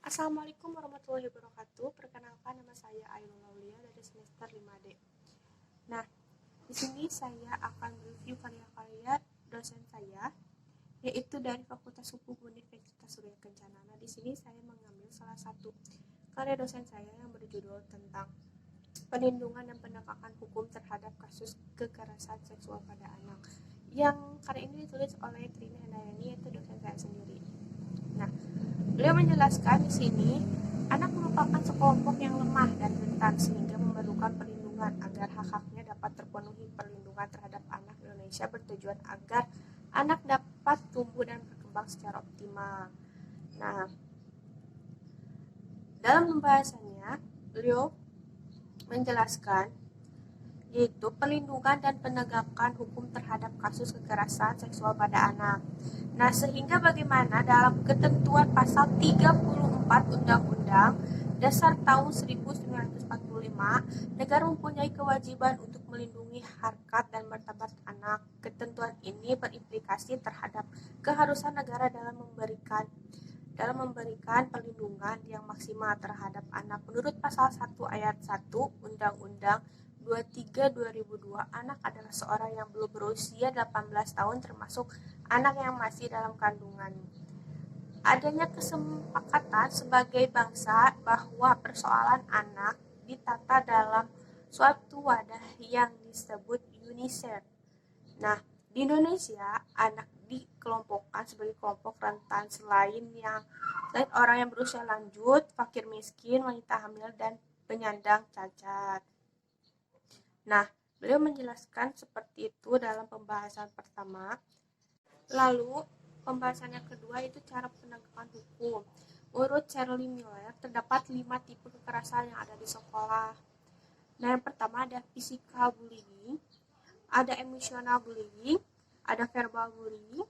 Assalamualaikum warahmatullahi wabarakatuh. Perkenalkan, nama saya Ainul Aulia dari semester 5D. Nah, di sini saya akan review karya-karya dosen saya, yaitu dari Fakultas Hukum Universitas Surya Kencana. Nah, di sini saya mengambil salah satu karya dosen saya yang berjudul tentang perlindungan dan penegakan hukum terhadap kasus kekerasan seksual pada anak. Yang karya ini ditulis oleh Trina Handayani, yaitu dosen saya sendiri. Nah, beliau menjelaskan di sini, anak merupakan sekelompok yang lemah dan rentan sehingga memerlukan perlindungan agar hak-haknya dapat terpenuhi. Perlindungan terhadap anak Indonesia bertujuan agar anak dapat tumbuh dan berkembang secara optimal. Nah, dalam pembahasannya, beliau menjelaskan yaitu perlindungan dan penegakan hukum terhadap kasus kekerasan seksual pada anak. Nah, sehingga bagaimana dalam ketentuan pasal 34 Undang-Undang Dasar tahun 1945, negara mempunyai kewajiban untuk melindungi harkat dan martabat anak. Ketentuan ini berimplikasi terhadap keharusan negara dalam memberikan perlindungan yang maksimal terhadap anak. Menurut pasal 1 ayat 1 Undang-Undang 23/2002, anak adalah seorang yang belum berusia 18 tahun termasuk anak yang masih dalam kandungan. Adanya kesepakatan sebagai bangsa bahwa persoalan anak ditata dalam suatu wadah yang disebut UNICEF. Nah, di Indonesia, anak dikelompokkan sebagai kelompok rentan selain orang yang berusia lanjut, fakir miskin, wanita hamil, dan penyandang cacat. Nah, beliau menjelaskan seperti itu dalam pembahasan pertama. Lalu, pembahasan yang kedua itu cara penegakan hukum. Menurut Charlie Miller, terdapat 5 tipe kekerasan yang ada di sekolah. Nah, yang pertama ada physical bullying, ada emotional bullying, ada verbal bullying,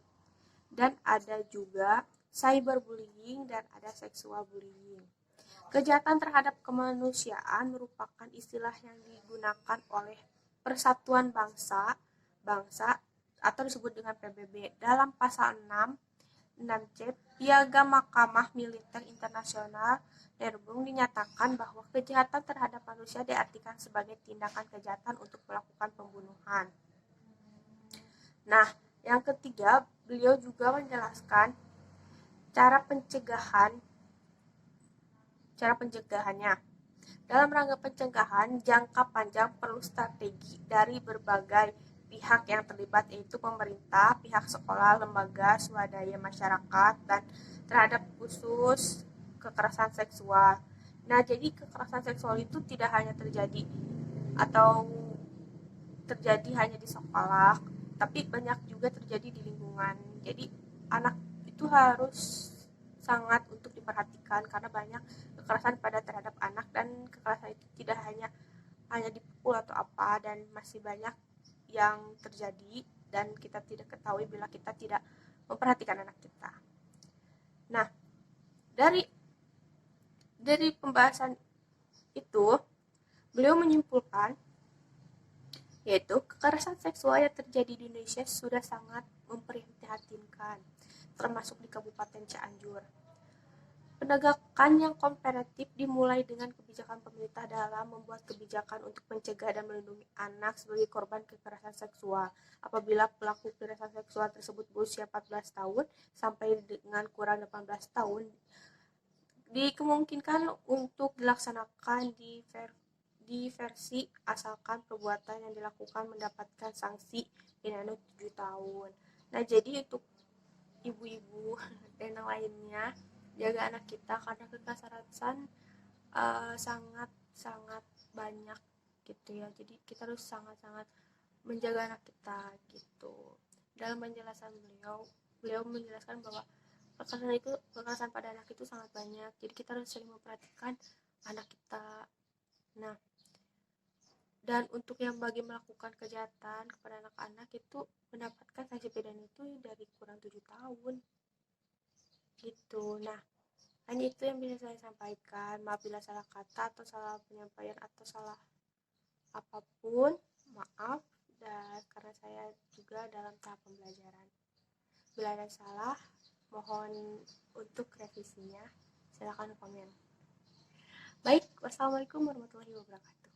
dan ada juga cyberbullying, dan ada sexual bullying. Kejahatan terhadap kemanusiaan merupakan istilah yang digunakan oleh Persatuan Bangsa atau disebut dengan PBB. Dalam pasal 6C Piagam Mahkamah Militer Internasional Nuremberg dinyatakan bahwa kejahatan terhadap manusia diartikan sebagai tindakan kejahatan untuk melakukan pembunuhan. Nah, yang ketiga, beliau juga menjelaskan cara pencegahannya. Dalam rangka pencegahan jangka panjang perlu strategi dari berbagai pihak yang terlibat, yaitu pemerintah, pihak sekolah, lembaga, swadaya masyarakat, dan terhadap khusus kekerasan seksual. Nah, jadi kekerasan seksual itu tidak hanya terjadi hanya di sekolah, tapi banyak juga terjadi di lingkungan. Jadi anak itu harus sangat untuk diperhatikan karena banyak kekerasan terhadap anak, dan kekerasan itu tidak hanya dipukul atau apa, dan masih banyak yang terjadi dan kita tidak ketahui bila kita tidak memperhatikan anak kita. Nah, dari pembahasan itu beliau menyimpulkan yaitu kekerasan seksual yang terjadi di Indonesia sudah sangat memprihatinkan, termasuk di Kabupaten Cianjur. Penegakan yang komparatif dimulai dengan kebijakan pemerintah dalam membuat kebijakan untuk mencegah dan melindungi anak sebagai korban kekerasan seksual. Apabila pelaku kekerasan seksual tersebut berusia 14 tahun sampai dengan kurang 18 tahun, dikemungkinkan untuk dilaksanakan di versi asalkan perbuatan yang dilakukan mendapatkan sanksi pidana 7 tahun. Nah, jadi untuk ibu-ibu dan yang lainnya, jaga anak kita karena kekerasan sangat banyak gitu ya. Jadi kita harus sangat menjaga anak kita gitu. Dalam penjelasan beliau menjelaskan bahwa kekerasan pada anak itu sangat banyak. Jadi kita harus sering memperhatikan anak kita. Nah, dan untuk yang bagi melakukan kejahatan kepada anak-anak itu mendapatkan sanksi pidana itu dari kurang 7 tahun gitu. Nah, hanya itu yang bisa saya sampaikan. Maaf bila salah kata atau salah penyampaian atau salah apapun, maaf. Dan karena saya juga dalam tahap pembelajaran, bila ada salah mohon untuk revisinya. Silakan komen. Baik, wassalamualaikum warahmatullahi wabarakatuh.